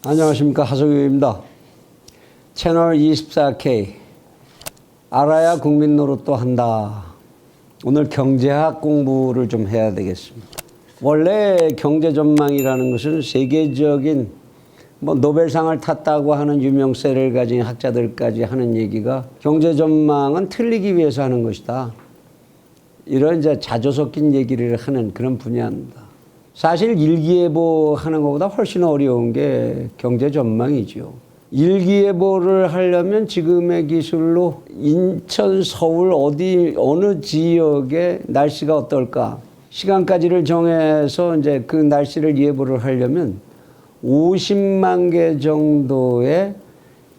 안녕하십니까, 하석유입니다. 채널 24K 알아야 국민 노릇도 한다. 오늘 경제학 공부를 좀 해야 되겠습니다. 원래 경제 전망이라는 것은 세계적인 노벨상을 탔다고 하는 유명세를 가진 학자들까지 하는 얘기가 경제 전망은 틀리기 위해서 하는 것이다. 이런 이제 자조 섞인 얘기를 하는 그런 분야입니다. 사실 일기예보 하는 것보다 훨씬 어려운 게 경제 전망이죠. 일기예보를 하려면 지금의 기술로 인천, 서울 어느 지역의 날씨가 어떨까 시간까지를 정해서 이제 그 날씨를 예보를 하려면 50만 개 정도의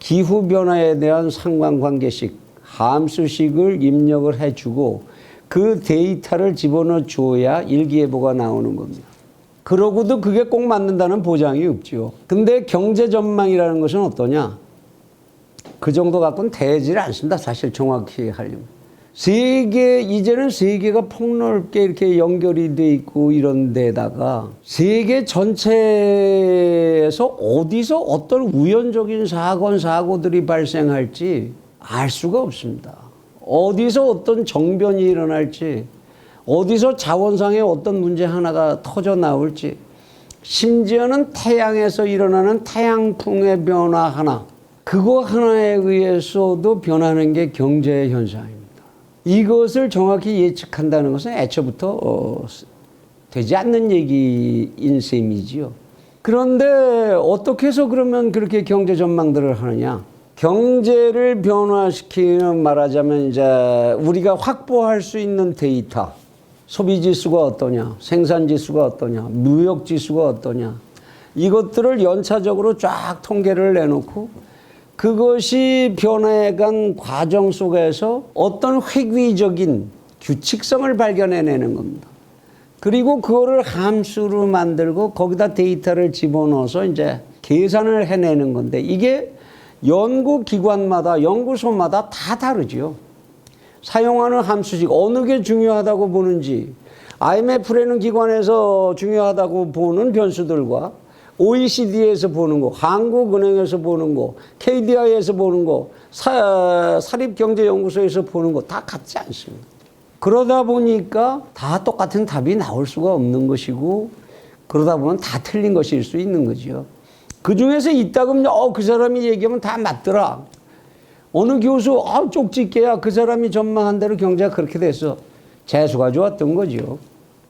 기후 변화에 대한 상관관계식, 함수식을 입력을 해주고 그 데이터를 집어넣어 줘야 일기예보가 나오는 겁니다. 그러고도 그게 꼭 맞는다는 보장이 없죠. 근데 경제 전망이라는 것은 어떠냐? 그 정도 갖고는 되질 않습니다. 사실 정확히 하려면. 이제는 세계가 폭넓게 이렇게 연결이 돼 있고 이런 데다가 세계 전체에서 어디서 어떤 우연적인 사고들이 발생할지 알 수가 없습니다. 어디서 어떤 정변이 일어날지, 어디서 자원상의 어떤 문제 하나가 터져 나올지, 심지어는 태양에서 일어나는 태양풍의 변화 하나, 그거 하나에 의해서도 변하는 게 경제 현상입니다. 이것을 정확히 예측한다는 것은 애초부터 되지 않는 얘기인 셈이지요. 그런데 어떻게 해서 그러면 그렇게 경제 전망들을 하느냐? 경제를 변화시키는, 말하자면 이제 우리가 확보할 수 있는 데이터, 소비지수가 어떠냐, 생산지수가 어떠냐, 무역지수가 어떠냐, 이것들을 연차적으로 쫙 통계를 내놓고 그것이 변해간 과정 속에서 어떤 획기적인 규칙성을 발견해내는 겁니다. 그리고 그거를 함수로 만들고 거기다 데이터를 집어넣어서 이제 계산을 해내는 건데, 이게 연구기관마다, 연구소마다 다 다르죠. 사용하는 함수식, 어느 게 중요하다고 보는지, IMF라는 기관에서 중요하다고 보는 변수들과 OECD에서 보는 거, 한국은행에서 보는 거, KDI에서 보는 거, 사립경제연구소에서 보는 거 다 같지 않습니다. 그러다 보니까 다 똑같은 답이 나올 수가 없는 것이고, 그러다 보면 다 틀린 것일 수 있는 거죠. 그 중에서 있다고 하면 그 사람이 얘기하면 다 맞더라. 어느 교수 쪽집게야 그 사람이 전망한 대로 경제가 그렇게 됐어. 재수가 좋았던 거죠.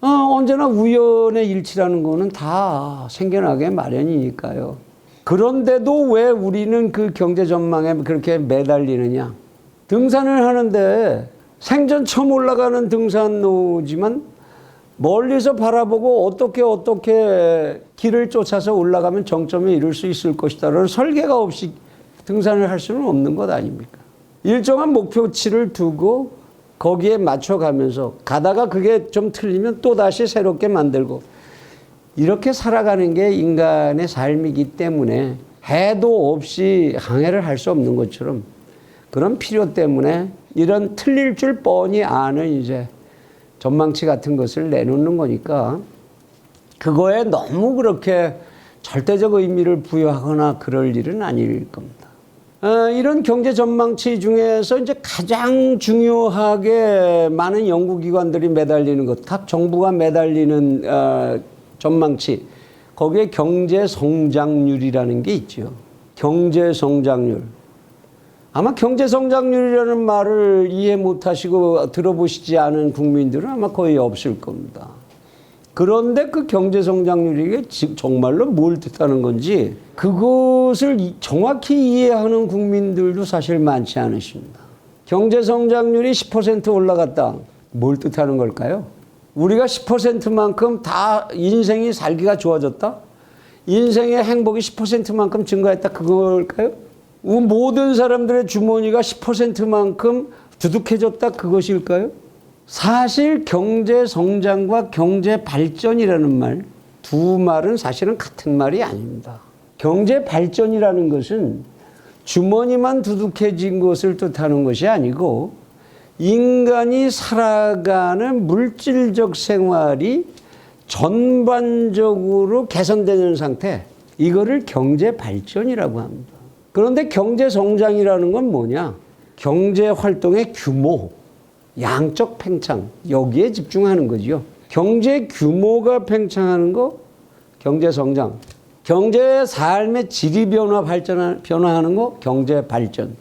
언제나 우연의 일치라는 거는 다 생겨나게 마련이니까요. 그런데도 왜 우리는 그 경제 전망에 그렇게 매달리느냐? 등산을 하는데 생전 처음 올라가는 등산로지만 멀리서 바라보고 어떻게 길을 쫓아서 올라가면 정점에 이룰 수 있을 것이다라는 설계가 없이 등산을 할 수는 없는 것 아닙니까? 일정한 목표치를 두고 거기에 맞춰가면서 가다가 그게 좀 틀리면 또 다시 새롭게 만들고, 이렇게 살아가는 게 인간의 삶이기 때문에 해도 없이 항해를 할 수 없는 것처럼, 그런 필요 때문에 이런 틀릴 줄 뻔히 아는 이제 전망치 같은 것을 내놓는 거니까, 그거에 너무 그렇게 절대적 의미를 부여하거나 그럴 일은 아닐 겁니다. 이런 경제 전망치 중에서 이제 가장 중요하게 많은 연구기관들이 매달리는 것, 각 정부가 매달리는 전망치, 거기에 경제 성장률이라는 게 있죠. 경제 성장률. 아마 경제 성장률이라는 말을 이해 못하시고 들어보시지 않은 국민들은 아마 거의 없을 겁니다. 그런데 그 경제 성장률이 정말로 뭘 뜻하는 건지 그것을 정확히 이해하는 국민들도 사실 많지 않으십니다. 경제 성장률이 10% 올라갔다. 뭘 뜻하는 걸까요? 우리가 10%만큼 다 인생이 살기가 좋아졌다? 인생의 행복이 10%만큼 증가했다. 그걸까요? 모든 사람들의 주머니가 10%만큼 두둑해졌다. 그것일까요? 사실 경제 성장과 경제 발전이라는 말, 두 말은 사실은 같은 말이 아닙니다. 경제 발전이라는 것은 주머니만 두둑해진 것을 뜻하는 것이 아니고, 인간이 살아가는 물질적 생활이 전반적으로 개선되는 상태, 이거를 경제 발전이라고 합니다. 그런데 경제 성장이라는 건 뭐냐? 경제 활동의 규모, 양적 팽창, 여기에 집중하는 거죠. 경제 규모가 팽창하는 거, 경제 성장. 경제 삶의 질이 변화하는 거, 경제 발전.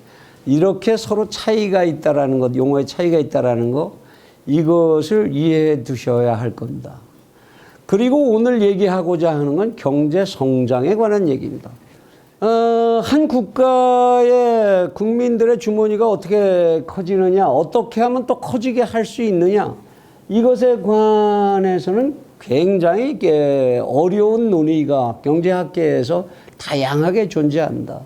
이렇게 서로 차이가 있다라는 것, 용어의 차이가 있다라는 거, 이것을 이해해 두셔야 할 겁니다. 그리고 오늘 얘기하고자 하는 건 경제 성장에 관한 얘기입니다. 한 국가의 국민들의 주머니가 어떻게 커지느냐, 어떻게 하면 또 커지게 할 수 있느냐, 이것에 관해서는 굉장히 어려운 논의가 경제학계에서 다양하게 존재한다.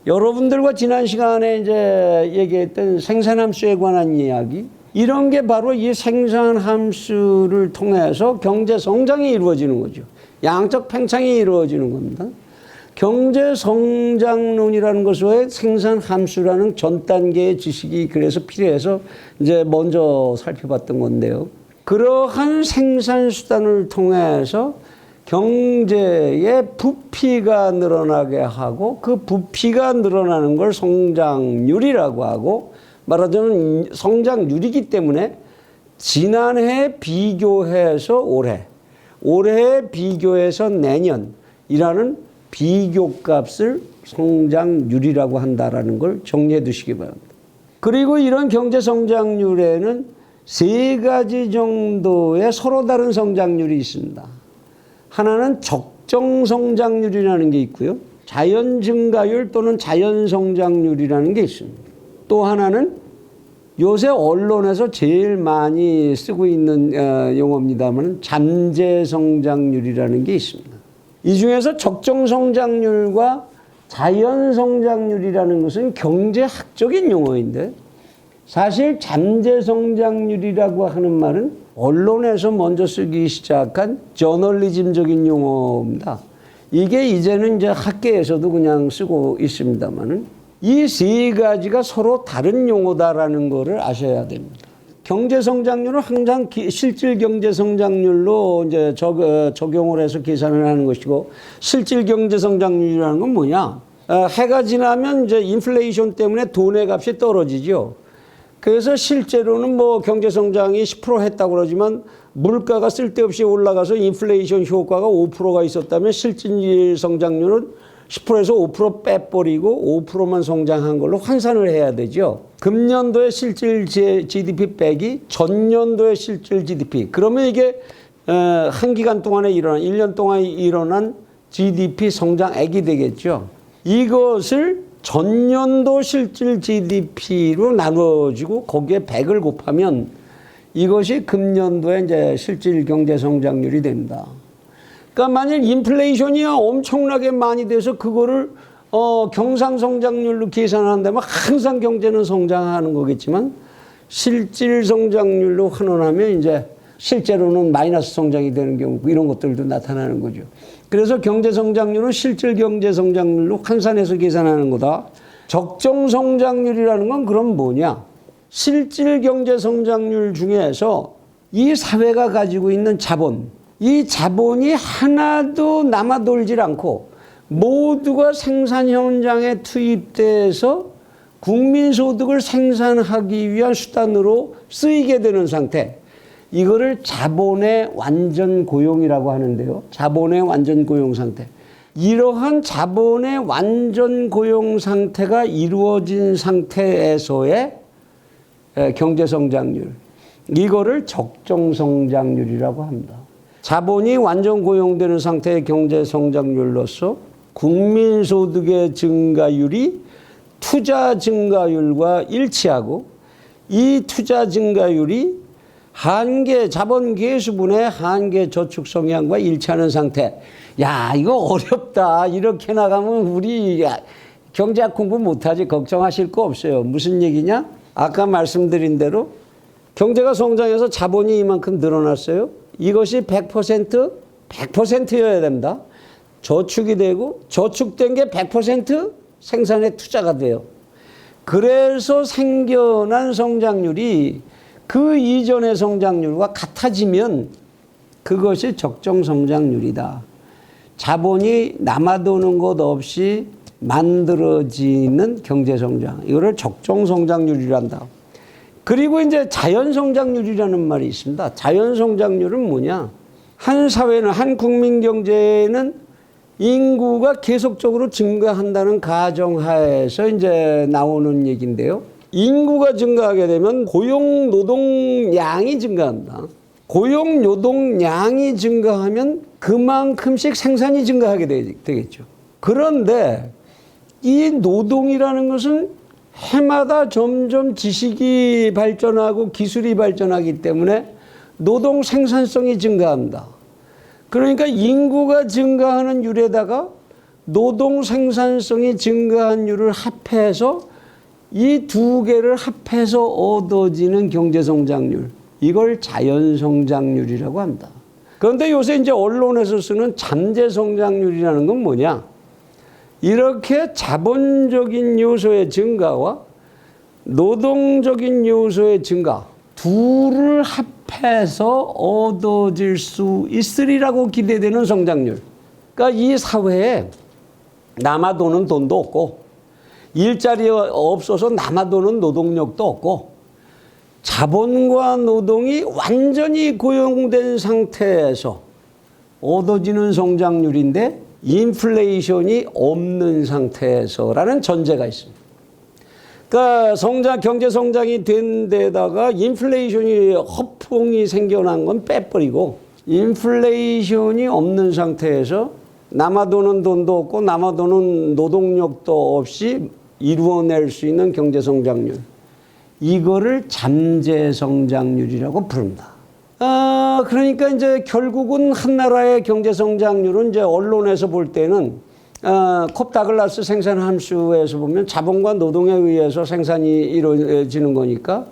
여러분들과 지난 시간에 이제 얘기했던 생산함수에 관한 이야기, 이런 게 바로 이 생산함수를 통해서 경제 성장이 이루어지는 거죠. 양적 팽창이 이루어지는 겁니다. 경제 성장론이라는 것에 생산함수라는 전 단계의 지식이 그래서 필요해서 이제 먼저 살펴봤던 건데요. 그러한 생산수단을 통해서 경제의 부피가 늘어나게 하고 그 부피가 늘어나는 걸 성장률이라고 하고, 말하자면 성장률이기 때문에 지난해 비교해서 올해 비교해서 내년이라는 비교값을 성장률이라고 한다라는 걸 정리해 두시기 바랍니다. 그리고 이런 경제 성장률에는 세 가지 정도의 서로 다른 성장률이 있습니다. 하나는 적정 성장률이라는 게 있고요. 자연 증가율 또는 자연 성장률이라는 게 있습니다. 또 하나는 요새 언론에서 제일 많이 쓰고 있는 용어입니다만 잠재 성장률이라는 게 있습니다. 이 중에서 적정 성장률과 자연 성장률이라는 것은 경제학적인 용어인데, 사실 잠재 성장률이라고 하는 말은 언론에서 먼저 쓰기 시작한 저널리즘적인 용어입니다. 이게 이제는 이제 학계에서도 그냥 쓰고 있습니다만은 이 세 가지가 서로 다른 용어다라는 것을 아셔야 됩니다. 경제 성장률은 항상 실질 경제 성장률로 이제 적용을 해서 계산을 하는 것이고, 실질 경제 성장률이라는 건 뭐냐? 해가 지나면 이제 인플레이션 때문에 돈의 값이 떨어지죠. 그래서 실제로는 뭐 경제 성장이 10% 했다고 그러지만 물가가 쓸데없이 올라가서 인플레이션 효과가 5%가 있었다면 실질 성장률은 10%에서 5% 빼버리고 5%만 성장한 걸로 환산을 해야 되죠. 금년도의 실질 GDP 빼기 전년도의 실질 GDP. 그러면 이게 한 기간 동안에 1년 동안 일어난 GDP 성장액이 되겠죠. 이것을 전년도 실질 GDP로 나눠지고 거기에 100을 곱하면 이것이 금년도의 이제 실질 경제 성장률이 됩니다. 그러니까 만일 인플레이션이 엄청나게 많이 돼서 그거를 경상성장률로 계산한다면 항상 경제는 성장하는 거겠지만, 실질 성장률로 환원하면 이제 실제로는 마이너스 성장이 되는 경우, 이런 것들도 나타나는 거죠. 그래서 경제 성장률은 실질 경제 성장률로 환산해서 계산하는 거다. 적정 성장률이라는 건 그럼 뭐냐? 실질 경제 성장률 중에서 이 사회가 가지고 있는 자본, 이 자본이 하나도 남아돌질 않고 모두가 생산 현장에 투입돼서 국민소득을 생산하기 위한 수단으로 쓰이게 되는 상태, 이거를 자본의 완전 고용이라고 하는데요. 자본의 완전 고용 상태. 이러한 자본의 완전 고용 상태가 이루어진 상태에서의 경제 성장률, 이거를 적정 성장률이라고 합니다. 자본이 완전 고용되는 상태의 경제 성장률로서 국민소득의 증가율이 투자 증가율과 일치하고, 이 투자 증가율이 한계 자본 계수분의 한계 저축 성향과 일치하는 상태. 야, 이거 어렵다. 이렇게 나가면 우리 경제학 공부 못하지. 걱정하실 거 없어요. 무슨 얘기냐? 아까 말씀드린 대로 경제가 성장해서 자본이 이만큼 늘어났어요. 이것이 100%여야 됩니다. 저축이 되고, 저축된 게 100% 생산에 투자가 돼요. 그래서 생겨난 성장률이 그 이전의 성장률과 같아지면 그것이 적정 성장률이다. 자본이 남아도는 것 없이 만들어지는 경제성장. 이거를 적정성장률이란다. 그리고 이제 자연성장률이라는 말이 있습니다. 자연성장률은 뭐냐? 한 사회는, 한 국민 경제는 인구가 계속적으로 증가한다는 가정하에서 이제 나오는 얘기인데요. 인구가 증가하게 되면 고용 노동량이 증가한다. 고용 노동량이 증가하면 그만큼씩 생산이 증가하게 되겠죠. 그런데 이 노동이라는 것은 해마다 점점 지식이 발전하고 기술이 발전하기 때문에 노동 생산성이 증가한다. 그러니까 인구가 증가하는 율에다가 노동 생산성이 증가한 율을 합해서 이 두 개를 합해서 얻어지는 경제성장률. 이걸 자연성장률이라고 한다. 그런데 요새 이제 언론에서 쓰는 잠재성장률이라는 건 뭐냐? 이렇게 자본적인 요소의 증가와 노동적인 요소의 증가 둘을 합해서 얻어질 수 있으리라고 기대되는 성장률. 그러니까 이 사회에 남아도는 돈도 없고 일자리가 없어서 남아도는 노동력도 없고 자본과 노동이 완전히 고용된 상태에서 얻어지는 성장률인데 인플레이션이 없는 상태에서라는 전제가 있습니다. 그러니까 경제 성장이 된 데다가 인플레이션이 허풍이 생겨난 건 빼버리고 인플레이션이 없는 상태에서 남아도는 돈도 없고 남아도는 노동력도 없이 이루어낼 수 있는 경제 성장률. 이거를 잠재 성장률이라고 부릅니다. 그러니까 이제 결국은 한 나라의 경제 성장률은 이제 언론에서 볼 때는 콥다글라스 생산 함수에서 보면 자본과 노동에 의해서 생산이 이루어지는 거니까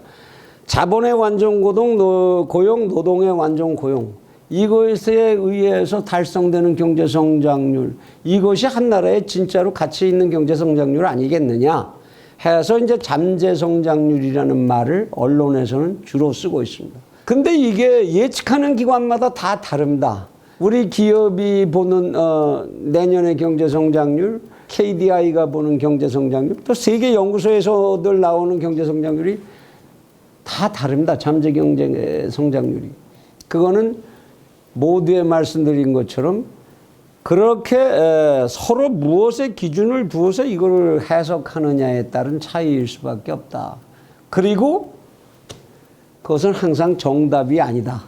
자본의 완전 고용, 노동의 완전 고용 이것에 의해서 달성되는 경제 성장률 이것이 한 나라에 진짜로 가치 있는 경제 성장률 아니겠느냐 해서 이제 잠재 성장률이라는 말을 언론에서는 주로 쓰고 있습니다. 근데 이게 예측하는 기관마다 다 다릅니다. 우리 기업이 보는 내년의 경제성장률, KDI가 보는 경제성장률, 또 세계 연구소에서들 나오는 경제성장률이 다 다릅니다. 잠재 경제성장률이. 그거는 모두에 말씀드린 것처럼 그렇게 서로 무엇의 기준을 두어서 이걸 해석하느냐에 따른 차이일 수밖에 없다. 그리고 그것은 항상 정답이 아니다.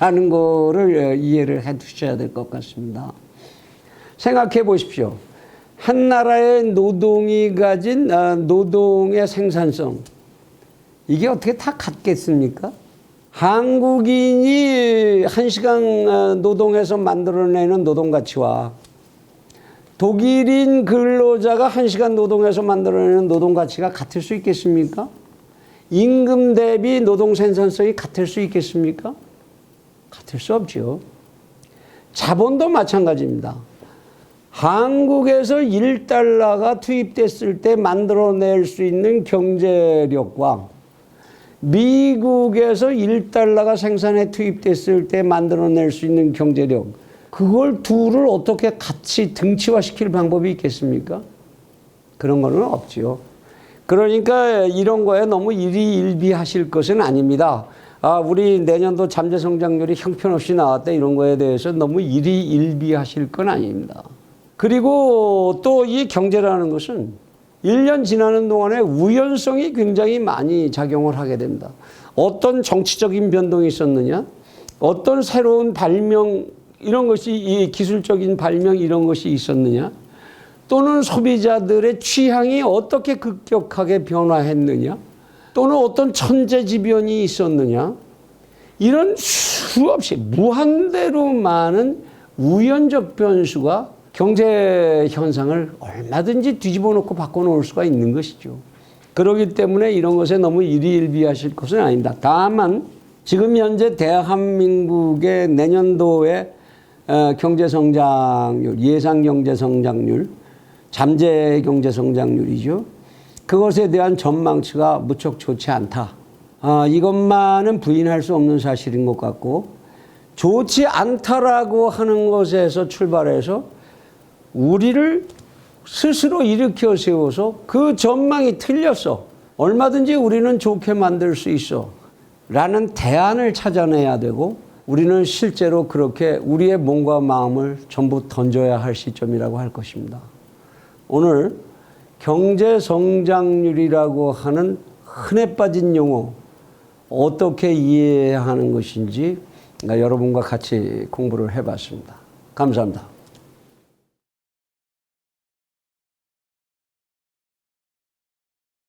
라는 거를 이해를 해 두셔야 될 것 같습니다. 생각해 보십시오. 한 나라의 노동이 가진 노동의 생산성. 이게 어떻게 다 같겠습니까? 한국인이 1시간 노동해서 만들어내는 노동 가치와 독일인 근로자가 1시간 노동해서 만들어내는 노동 가치가 같을 수 있겠습니까? 임금 대비 노동 생산성이 같을 수 있겠습니까? 같을 수 없죠. 자본도 마찬가지입니다. 한국에서 1달러가 투입됐을 때 만들어낼 수 있는 경제력과 미국에서 1달러가 생산에 투입됐을 때 만들어낼 수 있는 경제력 그걸 둘을 어떻게 같이 등치화시킬 방법이 있겠습니까? 그런 거는 없죠. 그러니까 이런 거에 너무 일희일비하실 것은 아닙니다. 우리 내년도 잠재 성장률이 형편없이 나왔다 이런 거에 대해서 너무 일희일비하실 건 아닙니다. 그리고 또 이 경제라는 것은 1년 지나는 동안에 우연성이 굉장히 많이 작용을 하게 됩니다. 어떤 정치적인 변동이 있었느냐, 어떤 새로운 발명 이런 것이 이 기술적인 발명 이런 것이 있었느냐, 또는 소비자들의 취향이 어떻게 급격하게 변화했느냐, 또는 어떤 천재지변이 있었느냐, 이런 수없이 무한대로 많은 우연적 변수가 경제 현상을 얼마든지 뒤집어 놓고 바꿔 놓을 수가 있는 것이죠. 그렇기 때문에 이런 것에 너무 일희일비하실 것은 아닙니다. 다만 지금 현재 대한민국의 내년도의 경제성장률, 예상 경제성장률, 잠재 경제성장률이죠. 그것에 대한 전망치가 무척 좋지 않다. 이것만은 부인할 수 없는 사실인 것 같고 좋지 않다라고 하는 것에서 출발해서 우리를 스스로 일으켜 세워서 그 전망이 틀렸어. 얼마든지 우리는 좋게 만들 수 있어. 라는 대안을 찾아내야 되고 우리는 실제로 그렇게 우리의 몸과 마음을 전부 던져야 할 시점이라고 할 것입니다. 오늘 경제 성장률이라고 하는 흔해 빠진 용어 어떻게 이해해야 하는 것인지 여러분과 같이 공부를 해봤습니다. 감사합니다.